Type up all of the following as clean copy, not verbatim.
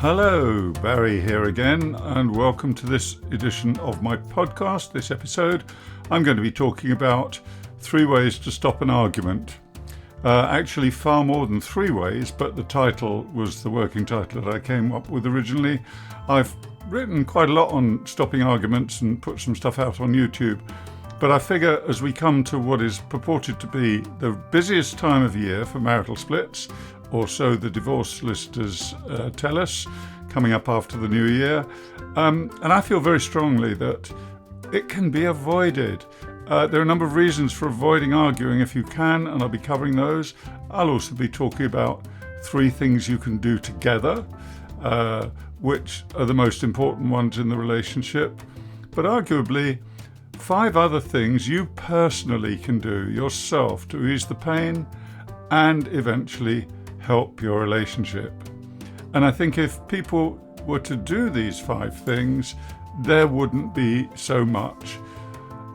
Hello, Barry here again, and welcome to this edition of my podcast. This episode, I'm going to be talking about 3 ways to stop an argument. Actually, far more than 3 ways, but the title was the working title that I came up with originally. I've written quite a lot on stopping arguments and put some stuff out on YouTube, but I figure as we come to what is purported to be the busiest time of year for marital splits, or so the divorce solicitors tell us, coming up after the new year. And I feel very strongly that it can be avoided. There are a number of reasons for avoiding arguing if you can, and I'll be covering those. I'll also be talking about 3 things you can do together, which are the most important ones in the relationship. But arguably, 5 other things you personally can do yourself to ease the pain and eventually help your relationship. And I think if people were to do these 5 things, there wouldn't be so much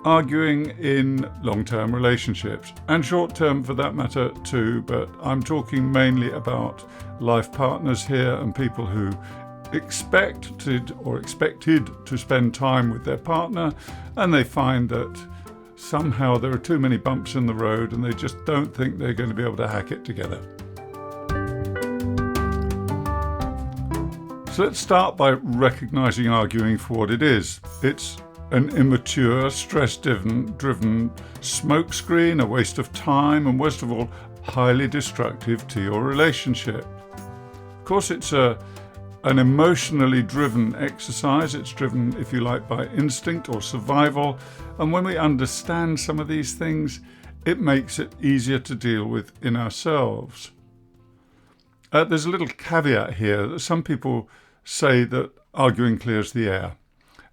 arguing in long-term relationships, and short-term for that matter too, but I'm talking mainly about life partners here and people who expected to spend time with their partner, and they find that somehow there are too many bumps in the road and they just don't think they're going to be able to hack it together. So let's start by recognizing arguing for what it is. It's an immature, stress-driven smokescreen, a waste of time, and worst of all, highly destructive to your relationship. Of course, it's an emotionally driven exercise. It's driven, if you like, by instinct or survival. And when we understand some of these things, it makes it easier to deal with in ourselves. There's a little caveat here that some people say that arguing clears the air.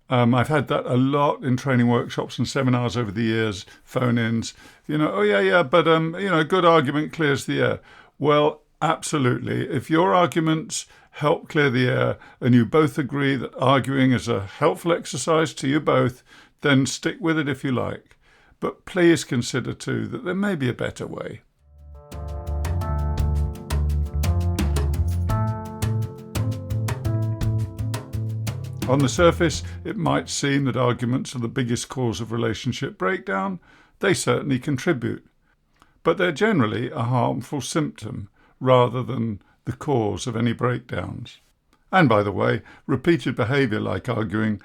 I've had that a lot in training workshops and seminars over the years, phone-ins. Good argument clears the air. Well, absolutely. If your arguments help clear the air and you both agree that arguing is a helpful exercise to you both, then stick with it if you like. But please consider too that there may be a better way. On the surface, it might seem that arguments are the biggest cause of relationship breakdown. They certainly contribute, but they're generally a harmful symptom rather than the cause of any breakdowns. And by the way, repeated behaviour like arguing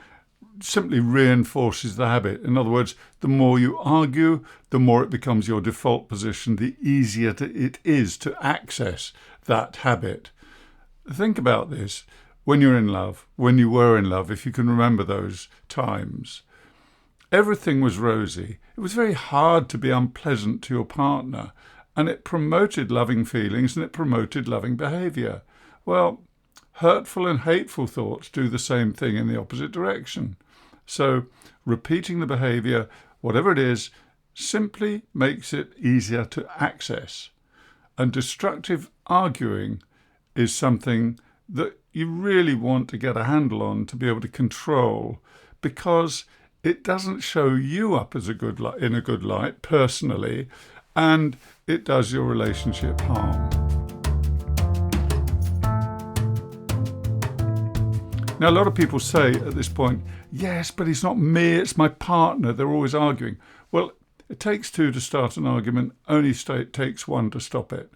simply reinforces the habit. In other words, the more you argue, the more it becomes your default position, the easier it is to access that habit. Think about this. When you're in love, when you were in love, if you can remember those times, everything was rosy. It was very hard to be unpleasant to your partner, and it promoted loving feelings and it promoted loving behaviour. Well, hurtful and hateful thoughts do the same thing in the opposite direction. So repeating the behaviour, whatever it is, simply makes it easier to access. And destructive arguing is something that you really want to get a handle on to be able to control, because it doesn't show you up as in a good light personally, and it does your relationship harm. Now, a lot of people say at this point, yes, but it's not me, it's my partner, they're always arguing. Well, it takes 2 to start an argument, only takes 1 to stop it.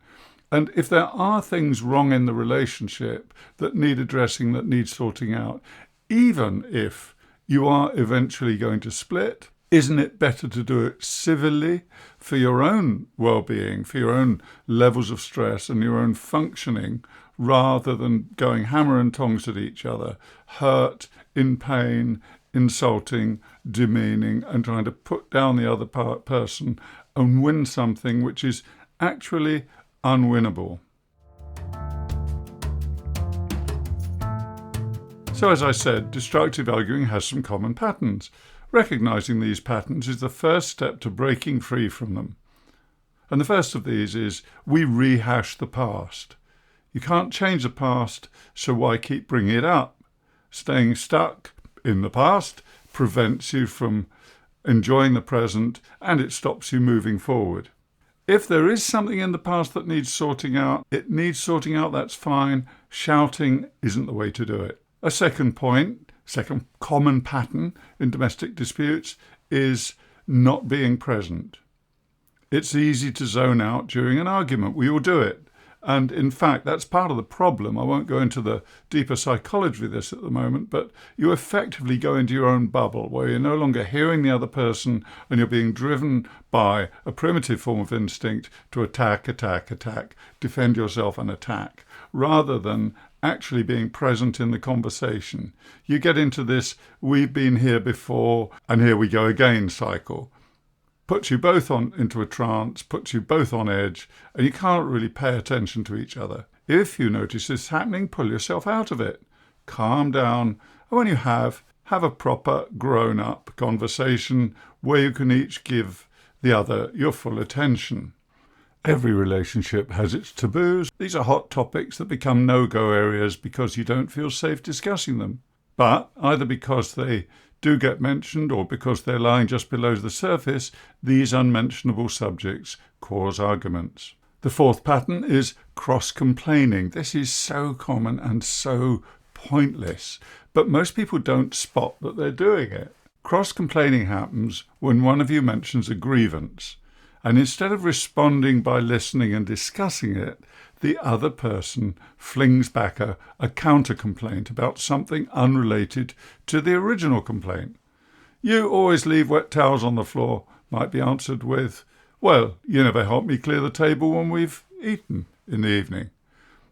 And if there are things wrong in the relationship that need addressing, that need sorting out, even if you are eventually going to split, isn't it better to do it civilly for your own well-being, for your own levels of stress and your own functioning, rather than going hammer and tongs at each other, hurt, in pain, insulting, demeaning, and trying to put down the other person and win something which is actually unwinnable. So as I said, destructive arguing has some common patterns. Recognizing these patterns is the first step to breaking free from them. And the first of these is we rehash the past. You can't change the past, so why keep bringing it up? Staying stuck in the past prevents you from enjoying the present, and it stops you moving forward. If there is something in the past that needs sorting out, it needs sorting out, that's fine. shouting isn't the way to do it. A second common pattern in domestic disputes is not being present. It's easy to zone out during an argument. We all do it. And in fact, that's part of the problem. I won't go into the deeper psychology of this at the moment, but you effectively go into your own bubble where you're no longer hearing the other person and you're being driven by a primitive form of instinct to attack, defend yourself and attack, rather than actually being present in the conversation. You get into this "we've been here before and here we go again" cycle. Puts you both into a trance, puts you both on edge, and you can't really pay attention to each other. If you notice this happening, pull yourself out of it. Calm down, and when you have a proper grown-up conversation where you can each give the other your full attention. Every relationship has its taboos. These are hot topics that become no-go areas because you don't feel safe discussing them. But either because they do get mentioned or because they're lying just below the surface, these unmentionable subjects cause arguments. The fourth pattern is cross-complaining. This is so common and so pointless, but most people don't spot that they're doing it. Cross-complaining happens when one of you mentions a grievance, and instead of responding by listening and discussing it, the other person flings back a counter-complaint about something unrelated to the original complaint. "You always leave wet towels on the floor," might be answered with, "Well, you never help me clear the table when we've eaten in the evening,"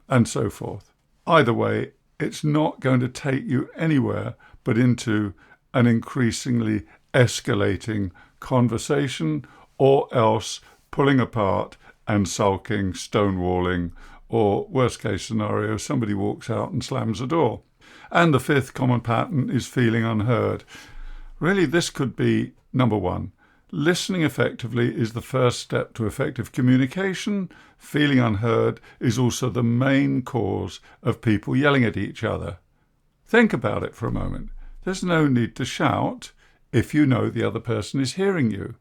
and so forth. Either way, it's not going to take you anywhere but into an increasingly escalating conversation, or else pulling apart and sulking, stonewalling, or worst case scenario, somebody walks out and slams the door. And the fifth common pattern is feeling unheard. Really, this could be number one. Listening effectively is the first step to effective communication. Feeling unheard is also the main cause of people yelling at each other. Think about it for a moment. There's no need to shout if you know the other person is hearing you.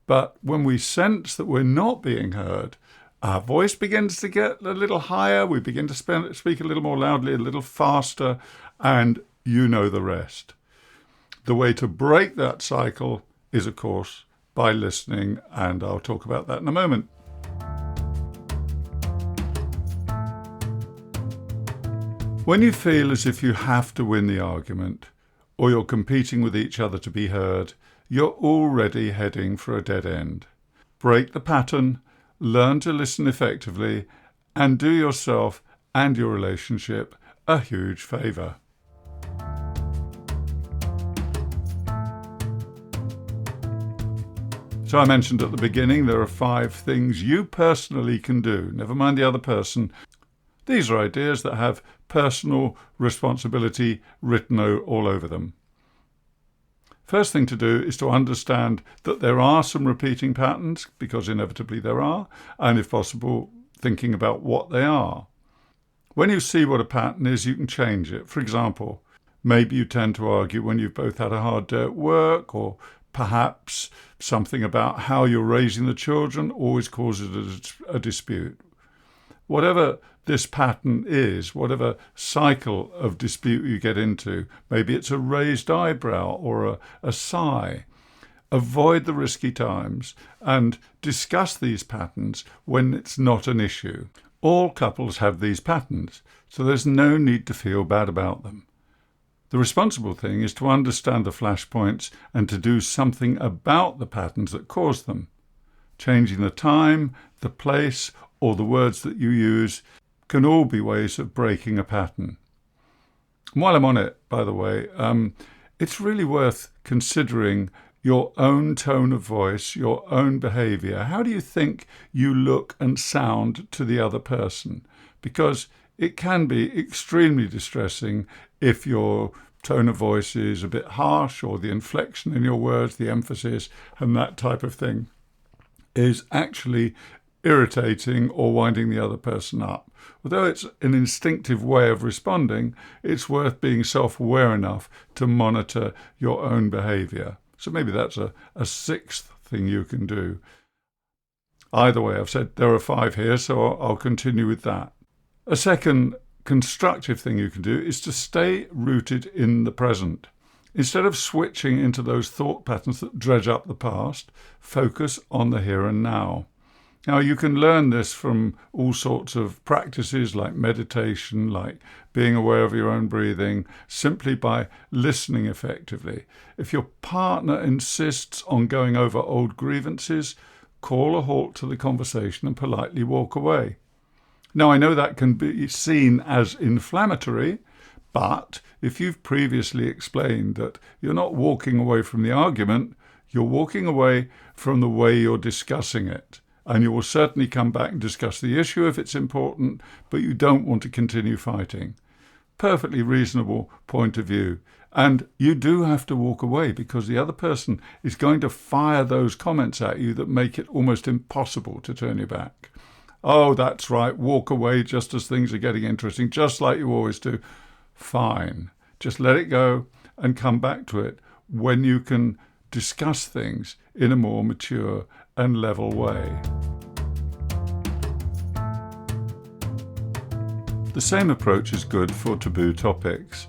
But when we sense that we're not being heard, our voice begins to get a little higher, we begin to speak a little more loudly, a little faster, and you know the rest. The way to break that cycle is, of course, by listening, and I'll talk about that in a moment. When you feel as if you have to win the argument, or you're competing with each other to be heard, you're already heading for a dead end. Break the pattern, learn to listen effectively, and do yourself and your relationship a huge favour. So I mentioned at the beginning there are 5 things you personally can do, never mind the other person. These are ideas that have personal responsibility written all over them. First thing to do is to understand that there are some repeating patterns, because inevitably there are, and if possible, thinking about what they are. When you see what a pattern is, you can change it. For example, maybe you tend to argue when you've both had a hard day at work, or perhaps something about how you're raising the children always causes a dispute. Whatever this pattern is, whatever cycle of dispute you get into, maybe it's a raised eyebrow or a sigh, avoid the risky times and discuss these patterns when it's not an issue. All couples have these patterns, so there's no need to feel bad about them. The responsible thing is to understand the flashpoints and to do something about the patterns that cause them. Changing the time, the place, or the words that you use can all be ways of breaking a pattern. And while I'm on it, by the way, it's really worth considering your own tone of voice, your own behaviour. How do you think you look and sound to the other person? Because it can be extremely distressing if your tone of voice is a bit harsh, or the inflection in your words, the emphasis, and that type of thing is actually irritating or winding the other person up. Although it's an instinctive way of responding, it's worth being self-aware enough to monitor your own behaviour. So maybe that's a 6th thing you can do. Either way, I've said there are 5 here, so I'll continue with that. A second constructive thing you can do is to stay rooted in the present. Instead of switching into those thought patterns that dredge up the past, focus on the here and now. Now, you can learn this from all sorts of practices like meditation, like being aware of your own breathing, simply by listening effectively. If your partner insists on going over old grievances, call a halt to the conversation and politely walk away. Now, I know that can be seen as inflammatory, but if you've previously explained that you're not walking away from the argument, you're walking away from the way you're discussing it. And you will certainly come back and discuss the issue if it's important, but you don't want to continue fighting. Perfectly reasonable point of view. And you do have to walk away because the other person is going to fire those comments at you that make it almost impossible to turn your back. Oh, that's right, walk away just as things are getting interesting, just like you always do. Fine. Just let it go and come back to it when you can discuss things in a more mature and level way. The same approach is good for taboo topics.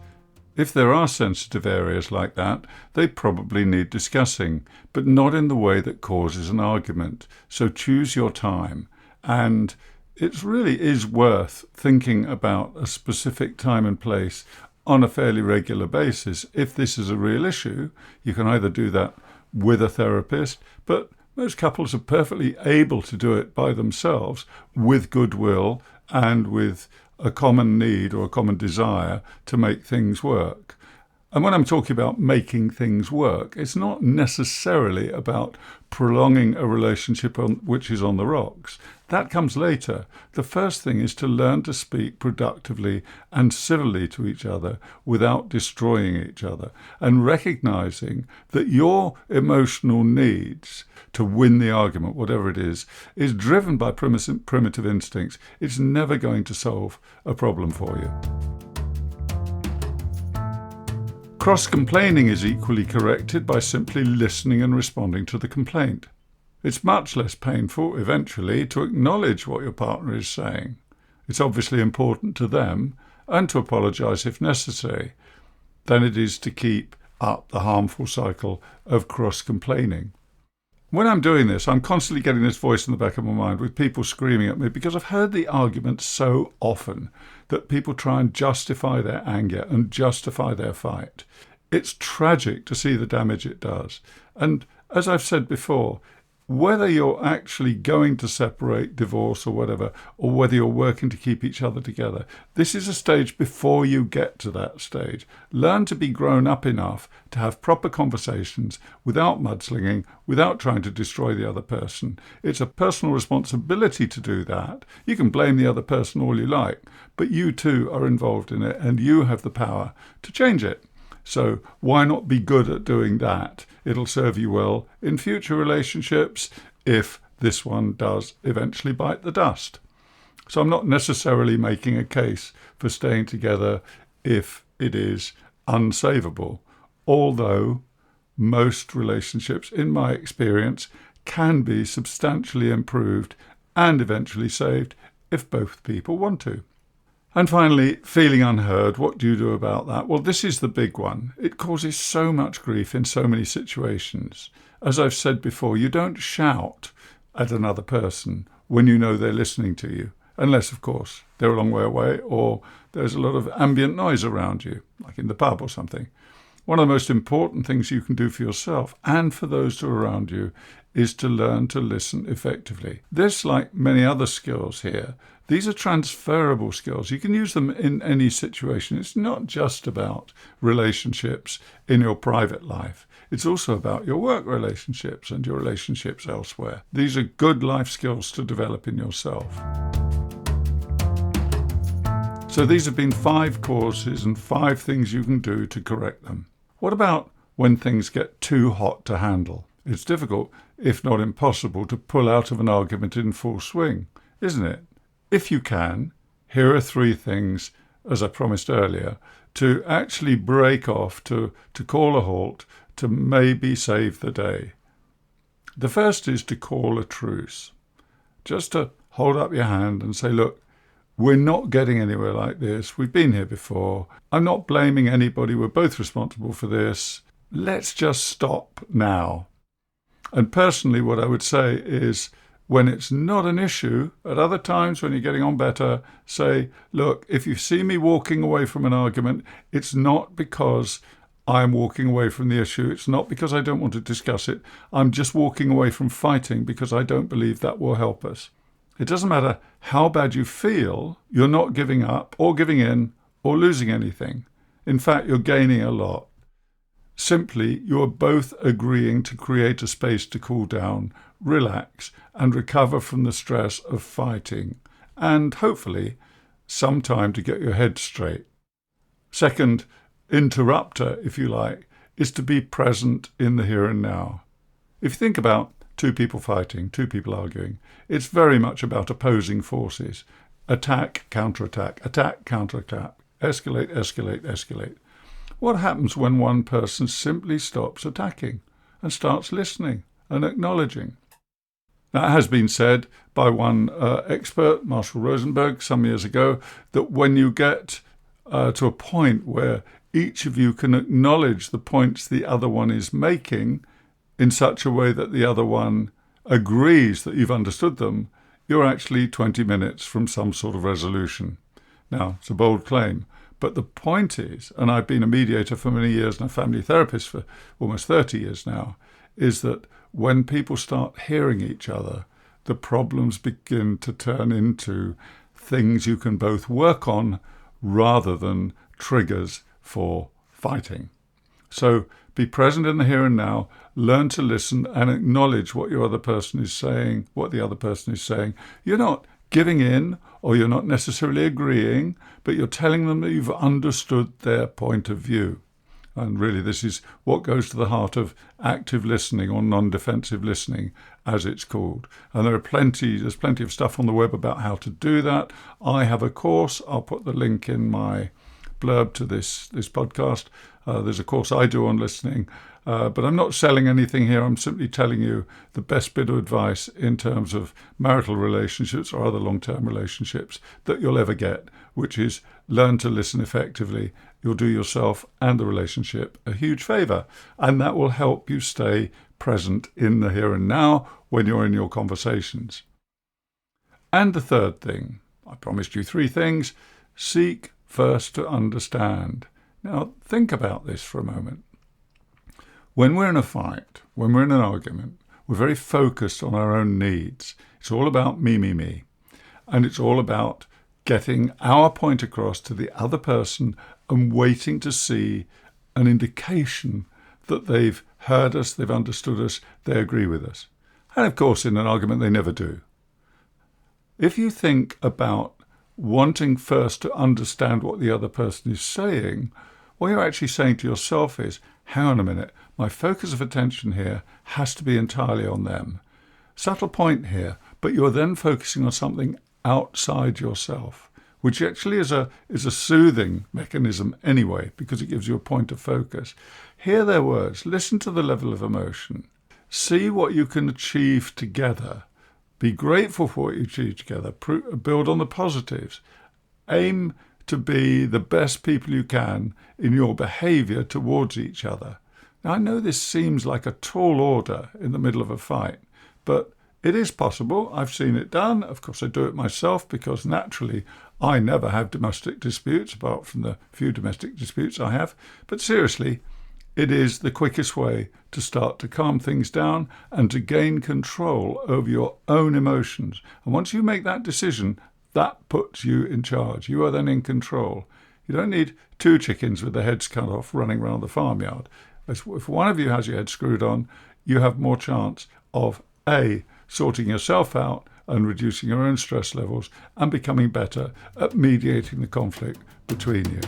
If there are sensitive areas like that, they probably need discussing, but not in the way that causes an argument. So choose your time, and it really is worth thinking about a specific time and place on a fairly regular basis. If this is a real issue, you can either do that with a therapist, but most couples are perfectly able to do it by themselves with goodwill and with a common need or a common desire to make things work. And when I'm talking about making things work, it's not necessarily about prolonging a relationship which is on the rocks. That comes later. The first thing is to learn to speak productively and civilly to each other without destroying each other, and recognizing that your emotional needs to win the argument, whatever it is driven by primitive instincts. It's never going to solve a problem for you. Cross-complaining is equally corrected by simply listening and responding to the complaint. It's much less painful, eventually, to acknowledge what your partner is saying. It's obviously important to them, and to apologise if necessary, than it is to keep up the harmful cycle of cross-complaining. When I'm doing this, I'm constantly getting this voice in the back of my mind with people screaming at me because I've heard the argument so often that people try and justify their anger and justify their fight. It's tragic to see the damage it does. And as I've said before, whether you're actually going to separate, divorce or whatever, or whether you're working to keep each other together, this is a stage before you get to that stage. Learn to be grown up enough to have proper conversations without mudslinging, without trying to destroy the other person. It's a personal responsibility to do that. You can blame the other person all you like, but you too are involved in it and you have the power to change it. So why not be good at doing that? It'll serve you well in future relationships if this one does eventually bite the dust. So I'm not necessarily making a case for staying together if it is unsavable, although most relationships, in my experience, can be substantially improved and eventually saved if both people want to. And finally, feeling unheard. What do you do about that? Well, this is the big one. It causes so much grief in so many situations. As I've said before, you don't shout at another person when you know they're listening to you, unless, of course, they're a long way away or there's a lot of ambient noise around you, like in the pub or something. One of the most important things you can do for yourself and for those who are around you is to learn to listen effectively. This, like many other skills here, these are transferable skills. You can use them in any situation. It's not just about relationships in your private life. It's also about your work relationships and your relationships elsewhere. These are good life skills to develop in yourself. So these have been 5 causes and 5 things you can do to correct them. What about when things get too hot to handle? It's difficult, if not impossible, to pull out of an argument in full swing, isn't it? If you can, here are 3 things, as I promised earlier, to actually break off, to call a halt, to maybe save the day. The first is to call a truce. Just to hold up your hand and say, look, We're not getting anywhere like this. We've been here before. I'm not blaming anybody. We're both responsible for this. Let's just stop now. And personally, what I would say is, when it's not an issue, at other times when you're getting on better, say, look, if you see me walking away from an argument, it's not because I'm walking away from the issue. It's not because I don't want to discuss it. I'm just walking away from fighting because I don't believe that will help us. It doesn't matter how bad you feel, you're not giving up or giving in or losing anything. In fact, you're gaining a lot. Simply, you are both agreeing to create a space to cool down, relax, and recover from the stress of fighting, and hopefully some time to get your head straight. Second interrupter, if you like, is to be present in the here and now. If you think about two people fighting, two people arguing, it's very much about opposing forces. Attack, counterattack, attack, counterattack, escalate, escalate, escalate. What happens when one person simply stops attacking and starts listening and acknowledging? Now, it has been said by one expert, Marshall Rosenberg, some years ago, that when you get to a point where each of you can acknowledge the points the other one is making in such a way that the other one agrees that you've understood them, you're actually 20 minutes from some sort of resolution. Now, it's a bold claim, but the point is, and I've been a mediator for many years and a family therapist for almost 30 years now, is that when people start hearing each other, the problems begin to turn into things you can both work on rather than triggers for fighting. So be present in the here and now, learn to listen and acknowledge what your other person is saying, what the other person is saying. You're not giving in or you're not necessarily agreeing, but you're telling them that you've understood their point of view. And really, this is what goes to the heart of active listening or non-defensive listening, as it's called. And there's plenty of stuff on the web about how to do that. I have a course. I'll put the link in my blurb to this podcast. There's a course I do on listening, but I'm not selling anything here. I'm simply telling you the best bit of advice in terms of marital relationships or other long-term relationships that you'll ever get, which is learn to listen effectively. You'll do yourself and the relationship a huge favor, and that will help you stay present in the here and now when you're in your conversations. And the third thing, I promised you 3 things. Seek first to understand. Now, think about this for a moment. When we're in a fight, when we're in an argument, we're very focused on our own needs. It's all about me. And it's all about getting our point across to the other person and waiting to see an indication that they've heard us, they've understood us, they agree with us. And of course, in an argument, they never do. If you think about wanting first to understand what the other person is saying, what you're actually saying to yourself is, hang on a minute, my focus of attention here has to be entirely on them. Subtle point here, but you're then focusing on something outside yourself, which actually is a soothing mechanism anyway, because it gives you a point of focus. Hear their words, listen to the level of emotion, see what you can achieve together. Be grateful for what you achieve together. Build on the positives. Aim to be the best people you can in your behaviour towards each other. Now, I know this seems like a tall order in the middle of a fight, but it is possible. I've seen it done. Of course, I do it myself because naturally I never have domestic disputes, apart from the few domestic disputes I have. But seriously, it is the quickest way to start to calm things down and to gain control over your own emotions. And once you make that decision, that puts you in charge. You are then in control. You don't need 2 chickens with their heads cut off running around the farmyard. If one of you has your head screwed on, you have more chance of A, sorting yourself out and reducing your own stress levels and becoming better at mediating the conflict between you.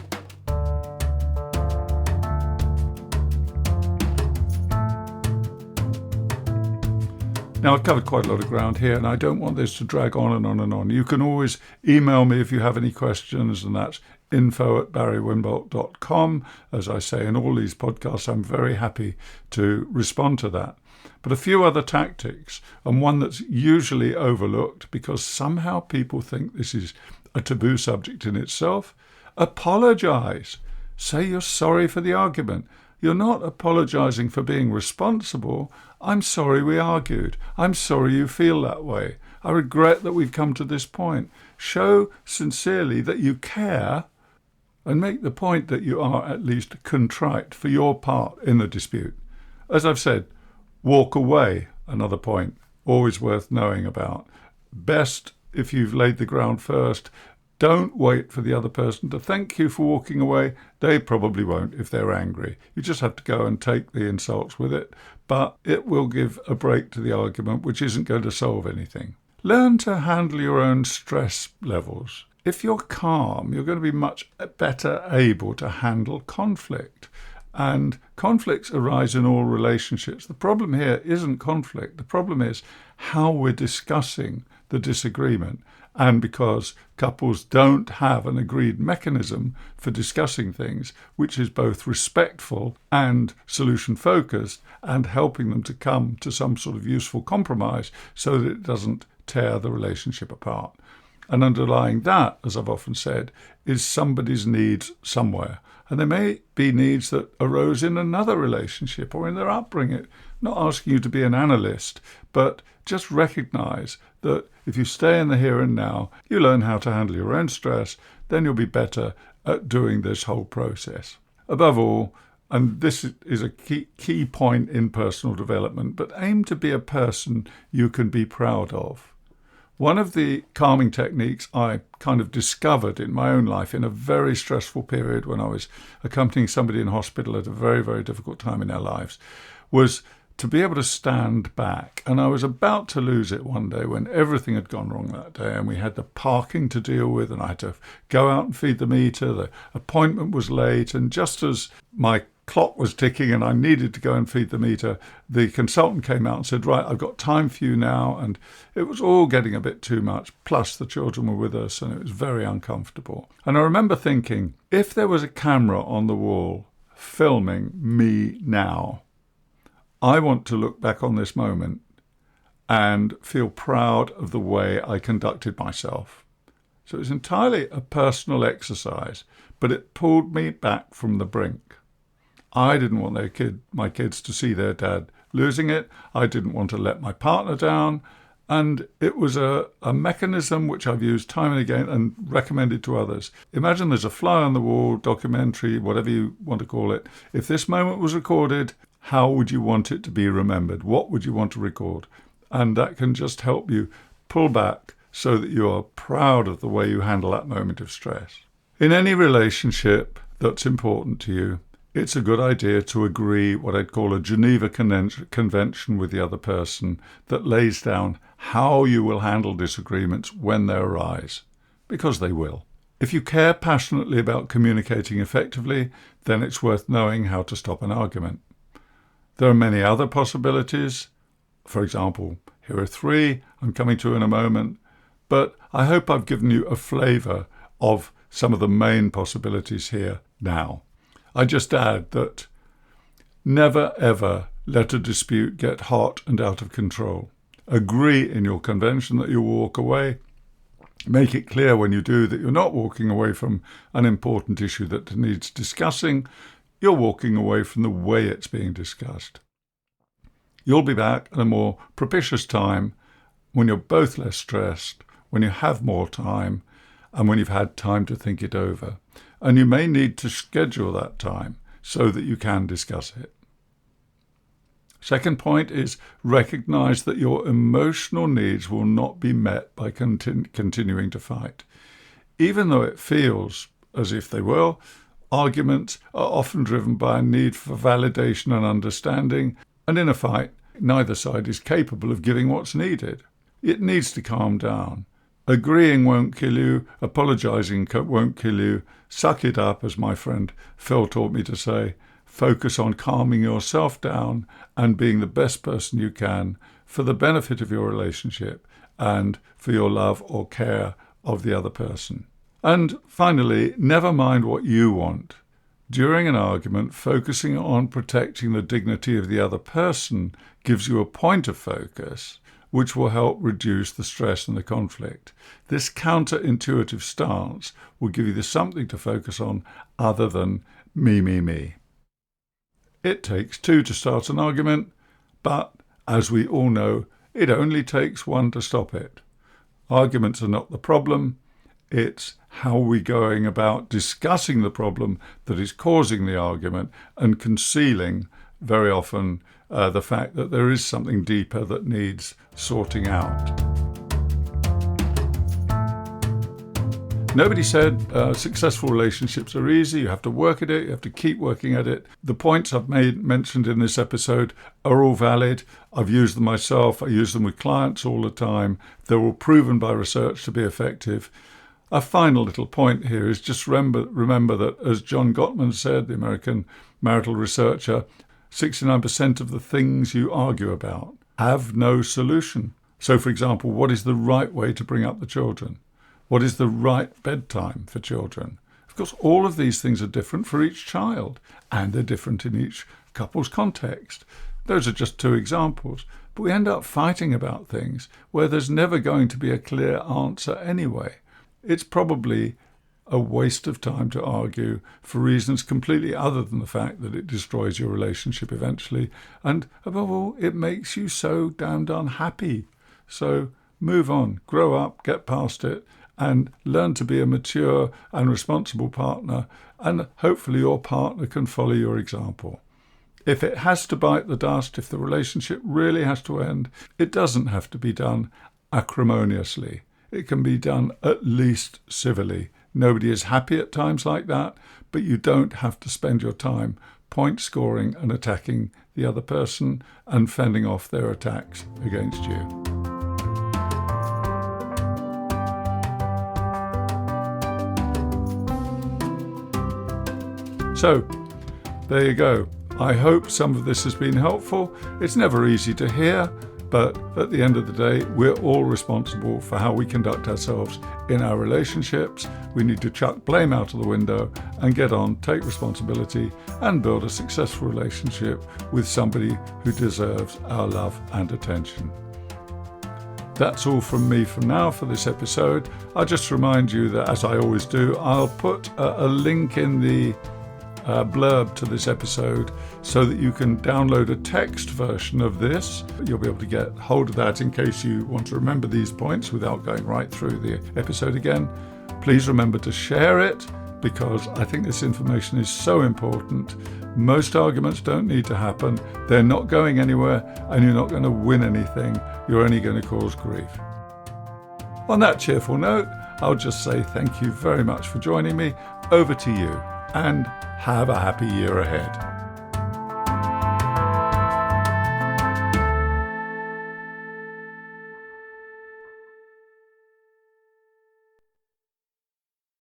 Now, I've covered quite a lot of ground here, and I don't want this to drag on and on and on. You can always email me if you have any questions, and that's info@barrywinbolt.com. As I say in all these podcasts, I'm very happy to respond to that. But a few other tactics, and one that's usually overlooked because somehow people think this is a taboo subject in itself. Apologize. Say you're sorry for the argument. You're not apologizing for being responsible. I'm sorry we argued. I'm sorry you feel that way. I regret that we've come to this point. Show sincerely that you care and make the point that you are at least contrite for your part in the dispute. As I've said, walk away, another point, always worth knowing about. Best if you've laid the ground first. Don't wait for the other person to thank you for walking away. They probably won't if they're angry. You just have to go and take the insults with it, but it will give a break to the argument, which isn't going to solve anything. Learn to handle your own stress levels. If you're calm, you're going to be much better able to handle conflict. And conflicts arise in all relationships. The problem here isn't conflict. The problem is how we're discussing the disagreement. And because couples don't have an agreed mechanism for discussing things, which is both respectful and solution-focused and helping them to come to some sort of useful compromise so that it doesn't tear the relationship apart. And underlying that, as I've often said, is somebody's needs somewhere. And there may be needs that arose in another relationship or in their upbringing. Not asking you to be an analyst, but just recognize that if you stay in the here and now, you learn how to handle your own stress, then you'll be better at doing this whole process. Above all, and this is a key point in personal development, but aim to be a person you can be proud of. One of the calming techniques I kind of discovered in my own life in a very stressful period when I was accompanying somebody in hospital at a very, very difficult time in their lives was to be able to stand back. And I was about to lose it one day when everything had gone wrong that day and we had the parking to deal with and I had to go out and feed the meter. The appointment was late, and just as my clock was ticking and I needed to go and feed the meter, the consultant came out and said, right, I've got time for you now. And it was all getting a bit too much. Plus the children were with us and it was very uncomfortable. And I remember thinking, if there was a camera on the wall filming me now, I want to look back on this moment and feel proud of the way I conducted myself. So it's entirely a personal exercise, but it pulled me back from the brink. I didn't want my kids to see their dad losing it. I didn't want to let my partner down. And it was a mechanism which I've used time and again and recommended to others. Imagine there's a fly on the wall, documentary, whatever you want to call it. If this moment was recorded, how would you want it to be remembered? What would you want to record? And that can just help you pull back so that you are proud of the way you handle that moment of stress. In any relationship that's important to you, it's a good idea to agree what I'd call a Geneva Convention with the other person that lays down how you will handle disagreements when they arise, because they will. If you care passionately about communicating effectively, then it's worth knowing how to stop an argument. There are many other possibilities. For example, here are 3 I'm coming to in a moment, but I hope I've given you a flavour of some of the main possibilities here now. I just add that never ever let a dispute get hot and out of control. Agree in your convention that you'll walk away. Make it clear when you do that you're not walking away from an important issue that needs discussing. You're walking away from the way it's being discussed. You'll be back at a more propitious time when you're both less stressed, when you have more time, and when you've had time to think it over. And you may need to schedule that time so that you can discuss it. Second point is recognize that your emotional needs will not be met by continuing to fight. Even though it feels as if they will, arguments are often driven by a need for validation and understanding, and in a fight, neither side is capable of giving what's needed. It needs to calm down. Agreeing won't kill you, apologizing won't kill you. Suck it up, as my friend Phil taught me to say. Focus on calming yourself down and being the best person you can for the benefit of your relationship and for your love or care of the other person. And finally, never mind what you want. During an argument, focusing on protecting the dignity of the other person gives you a point of focus, which will help reduce the stress and the conflict. This counterintuitive stance will give you something to focus on other than me, me, me. It takes two to start an argument, but as we all know, it only takes one to stop it. Arguments are not the problem. It's how we're going about discussing the problem that is causing the argument and concealing very often the fact that there is something deeper that needs sorting out. Nobody said successful relationships are easy. You have to work at it. You have to keep working at it. The points I've mentioned in this episode are all valid. I've used them myself. I use them with clients all the time. They're all proven by research to be effective. A final little point here is just remember that, as John Gottman said, the American marital researcher, 69% of the things you argue about have no solution. So, for example, what is the right way to bring up the children? What is the right bedtime for children? Of course, all of these things are different for each child, and they're different in each couple's context. Those are just two examples. But we end up fighting about things where there's never going to be a clear answer anyway. It's probably a waste of time to argue for reasons completely other than the fact that it destroys your relationship eventually. And above all, it makes you so damned unhappy. So move on, grow up, get past it, and learn to be a mature and responsible partner, and hopefully your partner can follow your example. If it has to bite the dust, if the relationship really has to end, it doesn't have to be done acrimoniously. It can be done at least civilly. Nobody is happy at times like that, but you don't have to spend your time point scoring and attacking the other person and fending off their attacks against you. So, there you go. I hope some of this has been helpful. It's never easy to hear, but at the end of the day, we're all responsible for how we conduct ourselves in our relationships. We need to chuck blame out of the window and get on, take responsibility, and build a successful relationship with somebody who deserves our love and attention. That's all from me for now for this episode. I'll just remind you that, as I always do, I'll put a link in the blurb to this episode so that you can download a text version of this. You'll be able to get hold of that in case you want to remember these points without going right through the episode again. Please remember to share it, because I think this information is so important. Most arguments don't need to happen. They're not going anywhere, and you're not going to win anything. You're only going to cause grief. On that cheerful note, I'll just say thank you very much for joining me. Over to you, and have a happy year ahead.